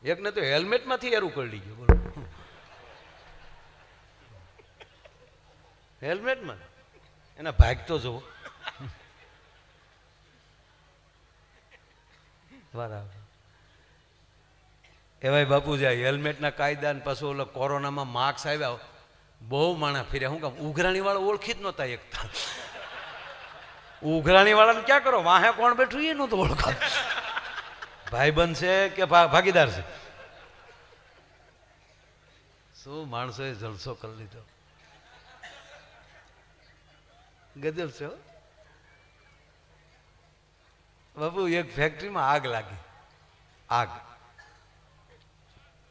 એકને તો હેલ્મેટમાંથી એરું કરી ગયું. બોલો, હેલ્મેટમાં એના ભાગ તો જુઓ. બરાબર. એવાય બાપુજી આ હેલ્મેટના કાયદા ને પાછું ઓલો કોરોનામાં માર્ક્સ આવ્યા, બહુ માણા ફર્યા. શું કામ? ઉઘરાણી વાળા ઓળખી જ નહોતા એકતા. ઉઘરાણી વાળાને ક્યાં કરો, વાહે કોણ બેઠું એ નહોતું ઓળખા. ભાઈબંધ છે કે ભાગીદાર છે? શું માણસોએ જલસો કરી લીધો, ગજબ છે બાપુ. એક ફેક્ટરીમાં આગ લાગી. આગ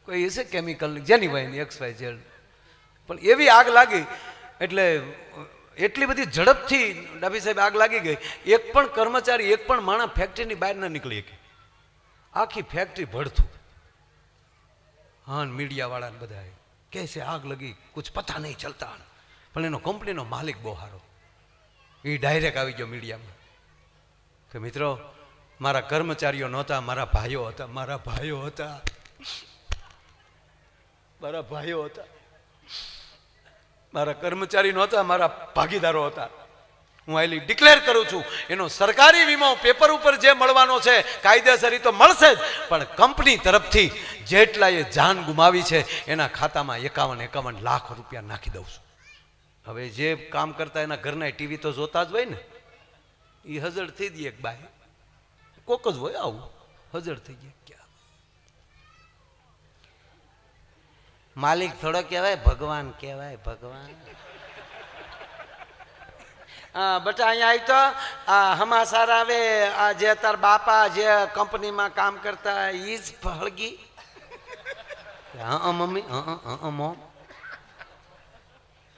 કોઈ હશે કેમિકલ જેની હોય એક્સ વાય ઝેડ, પણ એવી આગ લાગી એટલે એટલી બધી ઝડપથી ડાભી સાહેબ આગ લાગી ગઈ, એક પણ કર્મચારી, એક પણ માણસ ફેક્ટરીની બહાર ન નીકળી શકે. આખી ફેક્ટરી ભડથું. હા, મીડિયા વાળા બધા કહે છે આગ લગી, કુછ પતા નહીં ચલતા. પણ એનો કંપનીનો માલિક બહુ સારો, એ ડાયરેક્ટ આવી ગયો મીડિયામાં કે મિત્રો, મારા કર્મચારીઓ નહોતા, મારા ભાઈઓ હતા, મારા ભાઈઓ હતા, મારા ભાઈઓ હતા, મારા કર્મચારી નહોતા, મારા ભાગીદારો હતા. હું આટલી ડિક્લેર કરું છું, એનો સરકારી વીમો પેપર ઉપર જે મળવાનો છે કાયદેસર તો મળશે જ, પણ કંપની તરફથી જેટલાએ જાન ગુમાવી છે એના ખાતામાં 51 લાખ રૂપિયા નાખી દઉં છું. હવે જે કામ કરતા એના ઘરના ટીવી તો જોતા જ હોય ને, એ હજળ થઈ દે. એક બાય કોક જ હોય આવું, હજળ થઈ ગયા. ક્યાં માલિક થોડો કહેવાય, ભગવાન કહેવાય, ભગવાન. બટા અહીંયા આવી તો આ હમાસાર આવે, આ જે તાર બાપા જે કંપનીમાં કામ કરતા ઈ જ હળગી. હા મમ્મી, મોમ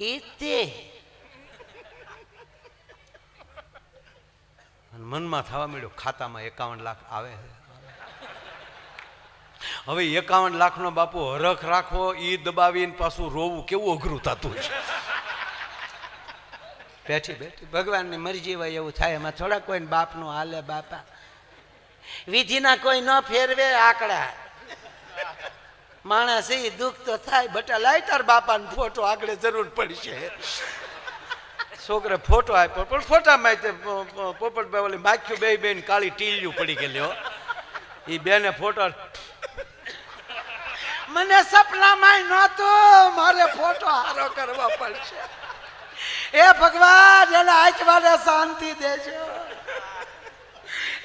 ઈ તે મનમાં થવા મળ્યો ખાતામાં 51 લાખ આવે છે. હવે 51 લાખનો બાપુ હરખ રાખવો, ઈ દબાવીને પાછું રોવું કેવું અઘરું થતું છે. બેઠી બેઠી ભગવાનની મરજી હોય એવું થાય. એમાં થોડા કોઈ બાપનું હાલે. બાપા વિધિના કોઈ ન ફેરવે આંકડા. માણસ એ દુઃખ તો થાય. બટા લાય તાર બાપાનો ફોટો, આગળ જરૂર પડશે. છોકરે ફોટો આપ્યો, પણ ફોટામાં પોપટભાઈ ઓલી માખ્યું બે બેન કાળી ટીલિયું પડી ગયેલી. એ બેને ફોટો, મને સપનામાં નહોતું, મારે ફોટો હારો કરવા પડશે. એ ભગવાન એને આંખમાં શાંતિ દેજો.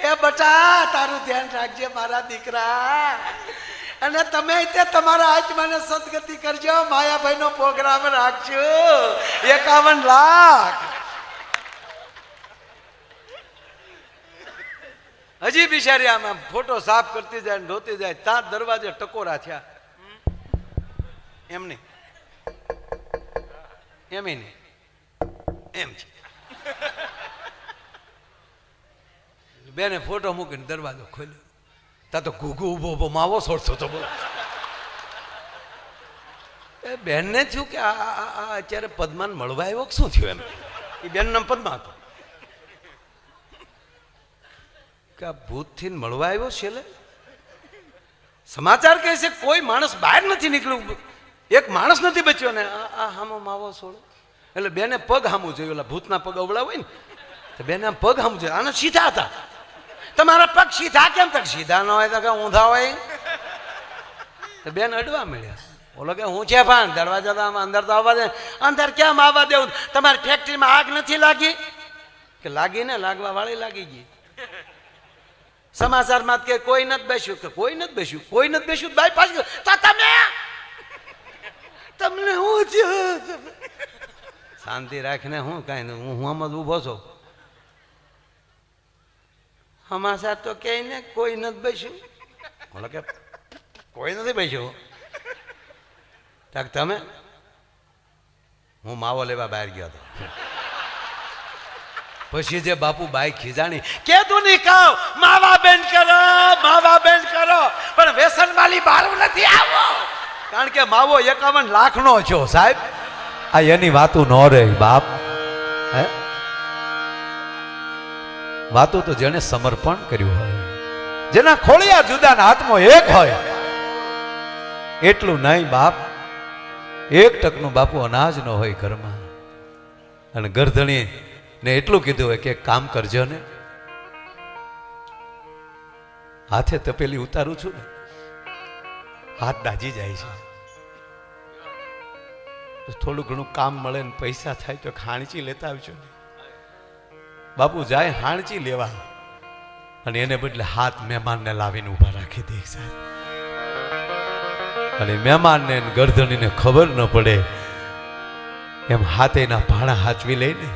એ બટા તારું ધ્યાન રાખજે મારા દીકરા, અને તમે તે તમારા આંખમાં સદગતિ કરજો. માયાભાઈ નો પ્રોગ્રામ રાખજો. 51 લાખ હજી બિચારી આમાં ફોટો સાફ કરતી જાય ને ધોતી જાય, ત્યાં દરવાજે ટકોરા થયા. એમ નહીં, એમ નહીં, એમ છે. બેને ફોટો મૂકીને દરવાજો ખોલ્યો, તા તો ઘૂઘુ ઉભો ઉભો માવો છોડતો હતો. બોલો, એ બેનને થયું કે આ અત્યારે પદ્માને મળવા આવ્યો શું થયું? એમ એ બેન નામ પદ્મા હતો કે આ ભૂતથી મળવા આવ્યો છે. સમાચાર કહે છે કોઈ માણસ બહાર નથી નીકળ્યું, એક માણસ નથી બચ્યો ને આ હામો માવો છોડો. એટલે બેને પગ હામું જોયું, ઓલા ભૂતના પગ અવળા હોય ને, તો બેને આમ પગ હામું જોયું. આને સીધા હતા. તમારા પગ સીધા કેમ? તક સીધા ન હોય તો કે ઊંધા હોય. તો બેન અડવા મળ્યા. બોલો કે હું છે પણ દરવાજા તો અંદર તો આવવા દે. અંદર કેમ આવવા દેવું? તમારી ફેક્ટરીમાં આગ નથી લાગી? કે લાગી ને, લાગવા વાળી લાગી ગઈ. સમાચારમાં કે કોઈ નથી બેસ્યું, કે કોઈ નથી બેસ્યું, કોઈ નથી બેસ્યું. બાઈ પાછું તો તમે તમને હું છે? શાંતિ રાખીને હું કઈ નહીં, હું આમ જ ઉભો છું. સમાચાર તો કે ને કોઈ નથી બેસ્યું. બોલો કે કોઈ નથી બેસ્યું. તમે? હું માવો લેવા બહાર ગયો હતો. પછી જે બાપુ બાઈ ખીજાણી, કેતું નહીં કહો માવા બેન કરો, માવા બેન કરો, પણ વ્યસન વાળી બાળું નથી આવો. કારણ કે માવો 51 લાખનો છો સાહેબ. આ એની વાતું ન રહે બાપ. હે વાતું તો જેને સમર્પણ કર્યું હોય, જેના ખોળિયા જુદાના હાથમાં એક હોય, એટલું નહીં બાપ, એક ટકનું બાપુ અનાજ ન હોય ઘરમાં. અને ગરધણી ને એટલું કીધું હોય કે કામ કરજો ને, હાથે તપેલી ઉતારું છું ને હાથ દાજી જાય છે. થોડું ઘણું કામ મળે ને પૈસા થાય તો હાણચી લેતા આવજો ને. બાપુ જાય હાણચી લેવા અને એને બદલે હાથ મહેમાનને લાવીને ઉભા રાખી દે સાહેબ. અને મહેમાનને ગરધણીને ખબર ન પડે એમ હાથેના ભાણા હાચવી લઈને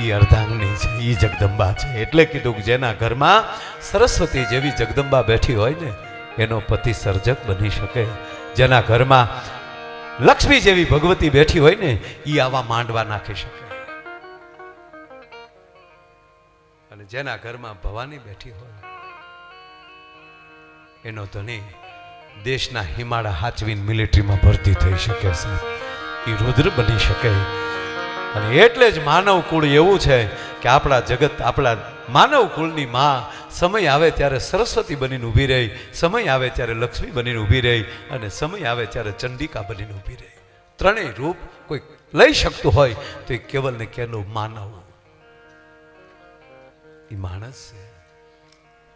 એ અર્ધાંગની છે, એ જગદંબા છે. એટલે કીધું કે જેના ઘરમાં સરસ્વતી જેવી જગદંબા બેઠી હોય ને એનો પતિ સર્જક બની શકે. જેના ઘરમાં લક્ષ્મી જેવી ભગવતી બેઠી હોય ને એ આવા માંડવા નાખી શકે. અને જેના ઘરમાં ભવાની બેઠી હોય એનો ધણી દેશના હિમાળા હાચવીને મિલિટરીમાં ભરતી થઈ શકે છે, એ રુદ્ર બની શકે. અને એટલે જ માનવ કુળ એવું છે કે આપણા જગત, આપણા માનવ કુળની માં સમય આવે ત્યારે સરસ્વતી બનીને ઊભી રહી, સમય આવે ત્યારે લક્ષ્મી બનીને ઊભી રહી, અને સમય આવે ત્યારે ચંડિકા બનીને ઊભી રહી. ત્રણેય રૂપ કોઈ લઈ શકતું હોય તો એ કેવલ ને કેવલ માનવ, એ માણસ છે.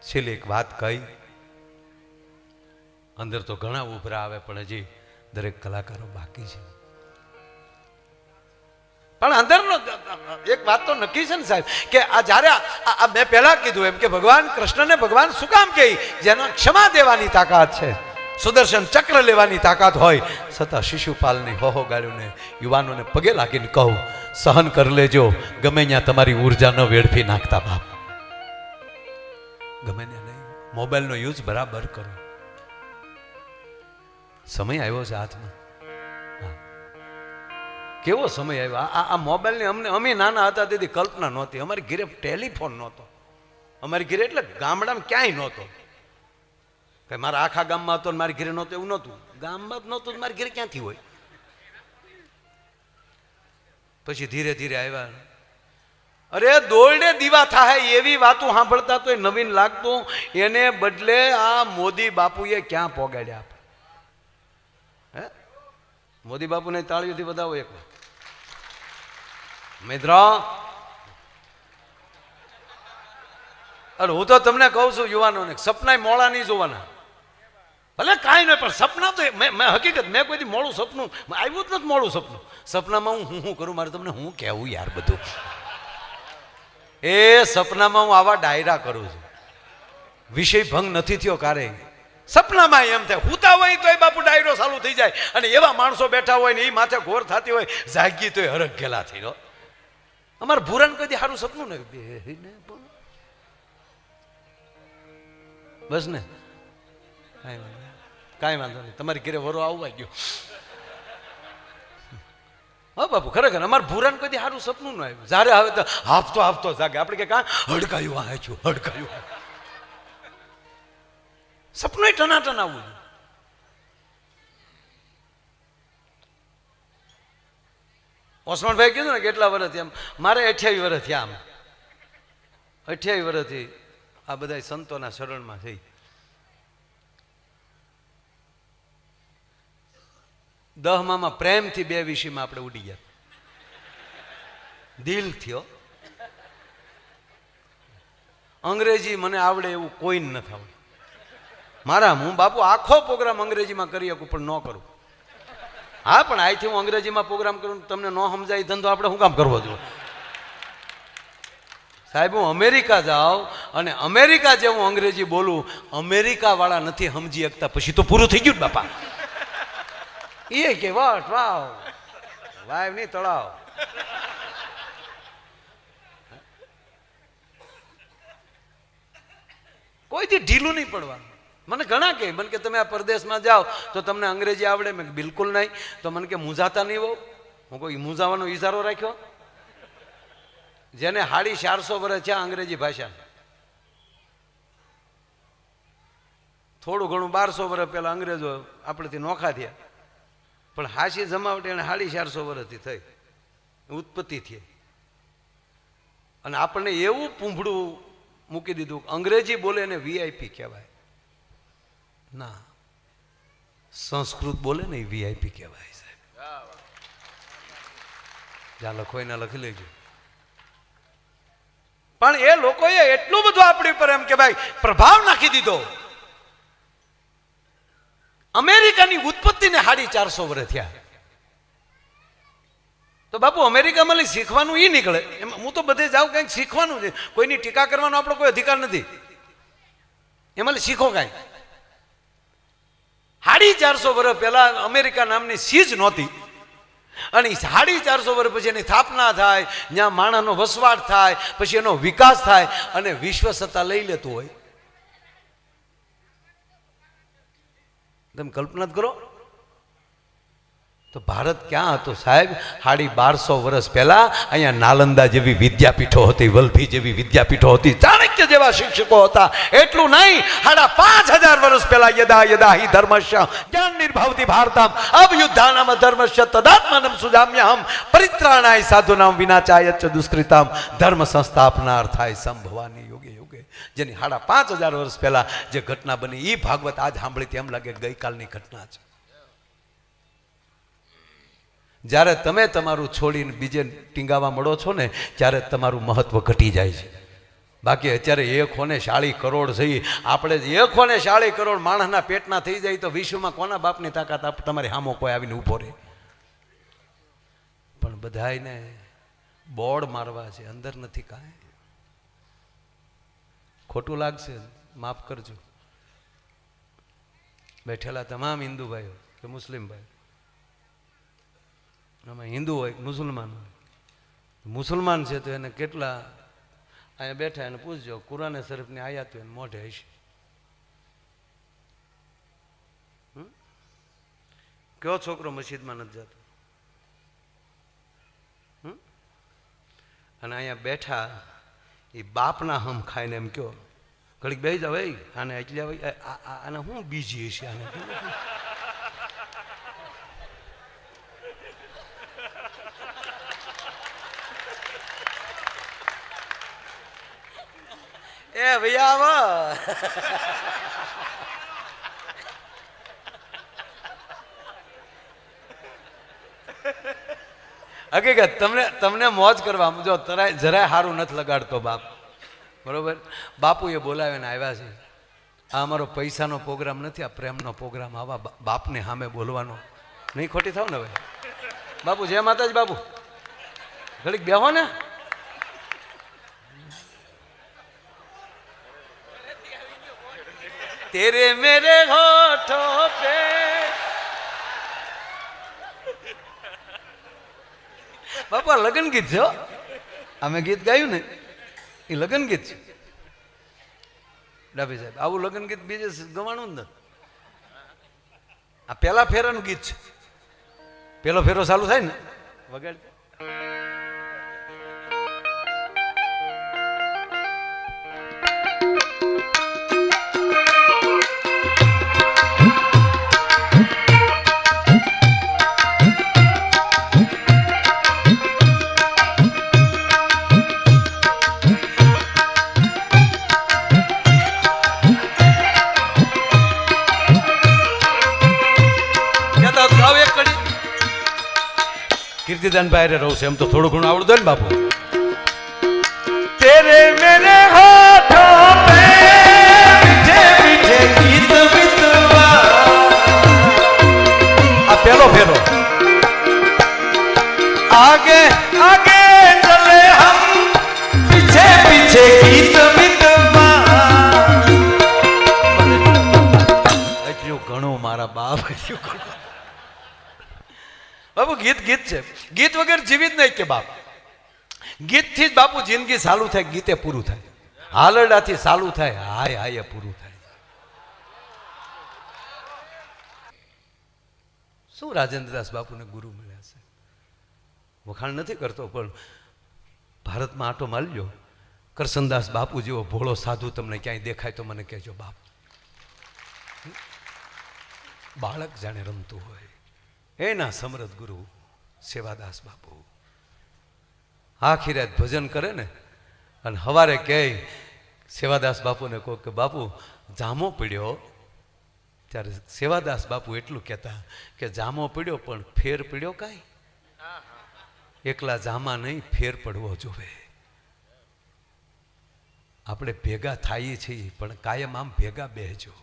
છેલ્લે એક વાત કહી, અંદર તો ઘણા ઉભરા આવે પણ હજી દરેક કલાકારો બાકી છે. પણ અંદરનો એક વાત તો નક્કી છે ને સાહેબ કે આ જ્યારે મેં પહેલા કીધું એમ કે ભગવાન કૃષ્ણને ભગવાન શું કામ કહે? જેના ક્ષમા દેવાની તાકાત છે, સુદર્શન ચક્ર લેવાની તાકાત હોય, છતાં શિશુપાલની હોહો ગાળ્યુંને યુવાનોને પગે લાગીને કહું, સહન કરી લેજો, ગમે ત્યાં તમારી ઉર્જા ન વેડફી નાખતા બાપ. ગમે ને નહીં, મોબાઈલનો યુઝ બરાબર કરો. સમય આવ્યો છે હાથમાં. કેવો સમય આવ્યો આ મોબાઈલની. અમને અમે નાના હતા તેથી કલ્પના નહોતી. અમારી ઘરે ટેલિફોન નહોતો, અમારી ઘરે એટલે ગામડામાં ક્યાંય નહોતો. કે મારા આખા ગામમાં હતો ને મારી ઘરે નહોતો એવું નહોતું. ગામમાં જ નહોતું મારી ઘરે ક્યાંથી હોય? પછી ધીરે ધીરે આવ્યા. અરે દોરડે દીવા થાય એવી વાતો સાંભળતા તો નવીન લાગતું, એને બદલે આ મોદી બાપુએ ક્યાં પોગાડ્યા. હે, મોદી બાપુને તાળીઓથી વધાવો એક મિત્ર. અરે હું તો તમને કહું છું યુવાનોને, સપના મોડા નહીં જોવાના. ભલે કાંઈ નહીં પણ સપના તો મેં હકીકત મેં કોઈ મોડું સપનું આવ્યું જ નથી. મોડું સપનું સપનામાં હું કરું? મારે તમને હું કહેવું યાર બધું. એ સપનામાં હું આવા ડાયરા કરું છું, વિષય ભંગ નથી થયો કારે. સપનામાં એમ થાય હુતા હોય તો બાપુ ડાયરો ચાલુ થઈ જાય, અને એવા માણસો બેઠા હોય ને એ માથે ઘોર થતી હોય, જાગી તો હરખ ગેલા થઈ રહ્યો. અમારે ભૂરાને કદી સારું સપનું ને બસ ને કાંઈ વાંધો નહીં, તમારી ઘરે વરો આવવા ગયો. હા બાપુ ખરેખર અમારે ભૂરાને કદી સારું સપનું ન આવ્યું. જ્યારે આવે તો હાફતો હાફતો જાગે. આપણે કે કાં હડકાયું વાંચ્યું હડકાયું. સપનું ટનાટન આવવું. ઓસમાનભાઈ કીધું ને કેટલા વર્ષથી, આમ મારે 28 વર્ષ થયા. આમ 28 વર્ષથી આ બધા સંતોના શરણમાં થઈ. 10માં પ્રેમથી 2 વિષયમાં આપણે ઉડી ગયા. દિલ થયો. અંગ્રેજી મને આવડે એવું કોઈ નથી આવડે. મારા હું બાપુ આખો પ્રોગ્રામ અંગ્રેજીમાં કરી શકું પણ ન કરું. હા પણ અહીંથી હું અંગ્રેજીમાં પ્રોગ્રામ કરું, તમને ન સમજાય ધંધો આપણે શું કામ કરવો જોઈએ? સાહેબ હું અમેરિકા જાઉં અને અમેરિકા જેવું અંગ્રેજી બોલું, અમેરિકા વાળા નથી સમજી શકતા, પછી તો પૂરું થઈ ગયું બાપા. એ કે વાટ વાવ વાવ નહીં તળાવ. કોઈથી ઢીલું નહીં પડવાનું. મને ઘણા કહે, મને કે તમે આ પરદેશમાં જાઓ તો તમને અંગ્રેજી આવડે? મેં બિલકુલ નહીં. તો મને કે મૂંઝાતા નહીં હોવ? હું કોઈ મૂંઝાવાનો ઈશારો રાખ્યો? જેને 450 વર્ષ છે અંગ્રેજી ભાષા, થોડું ઘણું 1200 વર્ષ પહેલા અંગ્રેજો આપણેથી નોખા થયા, પણ હાસી જમાવટ એને 450 વર્ષથી થઈ, ઉત્પત્તિ થઈ. અને આપણને એવું પૂંભળું મૂકી દીધું અંગ્રેજી બોલે એને VIP કહેવાય. ના, સંસ્કૃત બોલે ને એ વીઆઈપી કહેવાય સાહેબ. જ્યાં લખો એના લખી લેજો. પણ એ લોકોએ એટલું બધું આપણી ઉપર એમ કે ભાઈ પ્રભાવ નાખી દીધો. અમેરિકાની ઉત્પત્તિને 450 વર્ષ થયા. તો બાપુ અમેરિકામાં શીખવાનું એ નીકળે. એમાં હું તો બધે જાઉં કંઈક શીખવાનું છે. કોઈની ટીકા કરવાનો આપણો કોઈ અધિકાર નથી. એમાં શીખો કાંઈ. 450 વર્ષ પહેલા અમેરિકા નામની સીજ નહોતી અને 450 વર્ષ પછી એની સ્થાપના થાય, જ્યાં માણસનો વસવાટ થાય, પછી એનો વિકાસ થાય અને વિશ્વ સત્તા લઈ લેતું હોય. તમે કલ્પના કરો તો ભારત ક્યાં હતો સાહેબ? 1250 વર્ષ પહેલા અહીંયા નાલંદા જેવી વિદ્યાપીઠો હતી, વલ્ભી જેવી વિદ્યાપીઠો હતી, ચાણક્ય જેવા શિક્ષકો હતા. એટલું નહીં, 5000 વર્ષ પહેલા યદા યદા હિ ધર્મસ્ય જ્ઞાન નિર્ભાવતી ભારતમ અભયુદ્ધાનામ ધર્મસ્ય તદાત્માનમ સુજામ્યહમ પરિત્રાણાય સાધુનામ વિનાચાય ચ દુષ્કૃતામ ધર્મ સંસ્થાપનાર્થાય સંભવાની યુગે યુગે. જેની 5500 વર્ષ પહેલા જે ઘટના બની એ ભાગવત આજ સાંભળી તેમ લાગે ગઈકાલની ઘટના છે. જ્યારે તમે તમારું છોડીને બીજે ટીંગાવા મળો છો ને ત્યારે તમારું મહત્વ ઘટી જાય છે. બાકી અત્યારે 140 કરોડ થઈ, આપણે 140 કરોડ માણસના પેટના થઈ જાય તો વિશ્વમાં કોના બાપની તાકાત તમારી સામો કોઈ આવીને ઊભો રહે? પણ બધાને બોર્ડ મારવા છે, અંદર નથી કાંઈ. ખોટું લાગશે માફ કરજો. બેઠેલા તમામ હિન્દુ ભાઈઓ કે મુસ્લિમ ભાઈઓ, આમાં હિન્દુ હોય મુસલમાન હોય. મુસલમાન છે તો એને કેટલા અહીંયા બેઠા એને પૂછજો, કુરાને શરીફની આયાત એને મોઢે હશે. કયો છોકરો મસ્જિદમાં નથી જતો? અને અહીંયા બેઠા એ બાપના હમ ખાઈને એમ કયો ઘડીક બેસી જાવ, આને એટલે આને શું બીજી હશે? આને એ ભૈયા હકીકત તમને મોજ કરવા જો જરાય સારું નથી લગાડતો બાપ, બરોબર? બાપુએ બોલાવીને આવ્યા છે. આ અમારો પૈસાનો પ્રોગ્રામ નથી, આ પ્રેમનો પ્રોગ્રામ. આવા બાપને સામે બોલવાનો નહીં. ખોટી થાવ ને ભાઈ. બાપુ જય માતાજી. બાપુ ઘડીક બેહો ને. तेरे मेरे होठों पे બાપા લગન ગીત છે. અમે ગીત ગાયું ને એ લગન ગીત છે. ડાભી સાહેબ આવું લગન ગીત બીજે ગવાણું ને. આ પેલા ફેરાનું ગીત છે. પેલો ફેરો ચાલુ થાય ને વગાડ. કીર્તિદાન ભાઈ રહું છે એમ તો થોડું ઘણું આવડતું હોય ને બાપુ. તેરે મેરે હોઠોં પે મીઠે મીઠે ગીત વિતવા. આ પેલો ફેરો. આગે આગે ચલે હમ પીછે પીછે ગીત વિતવા. એટલું ઘણું મારા બાપ, એટલું ઘણું બાપુ. ગીત ગીત છે. ગીત વગર જીવિત નહીં કે બાપ. ગીતથી જ બાપુ જિંદગી ચાલુ થાય, ગીતે પૂરું થાય. હાલરડાથી ચાલુ થાય, હાય હાય પૂરું થાય. શું રાજેન્દ્રદાસ બાપુને ગુરુ મળ્યા છે. વખાણ નથી કરતો પણ ભારતમાં આટો મારજો. કરસનદાસ બાપુ જેવો ભોળો સાધુ તમને ક્યાંય દેખાય તો મને કહેજો બાપ. બાળક જાણે રમતું હોય એના સમરથ ગુરુ સેવાદાસ બાપુ. આખી રાત ભજન કરે ને અને સવારે કહે સેવાદાસ બાપુને કહો કે બાપુ જામો પડ્યો ત્યારે સેવાદાસ બાપુ એટલું કહેતા કે જામો પીડ્યો પણ ફેર પીડ્યો કાંઈ, એકલા જામા નહીં ફેર પડવો જોવે. આપણે ભેગા થઈએ છીએ પણ કાયમ આમ ભેગા બેહજો.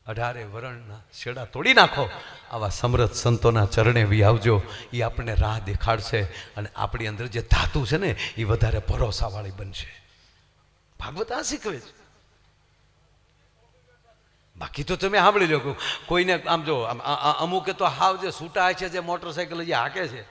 18 વરણના છેડા તોડી નાખો, આવા સમરથ સંતોના ચરણે આવજો. એ આપણને રાહ દેખાડશે અને આપણી અંદર જે ધાતુ છે ને એ વધારે ભરોસાવાળી બનશે. ભાગવત આ શીખવે છે. બાકી તો તમે સાંભળી લો, કોઈને આમ જો અમુકે તો હાવ જે છૂટા છે, જે મોટરસાઇકલ જે હાકે છે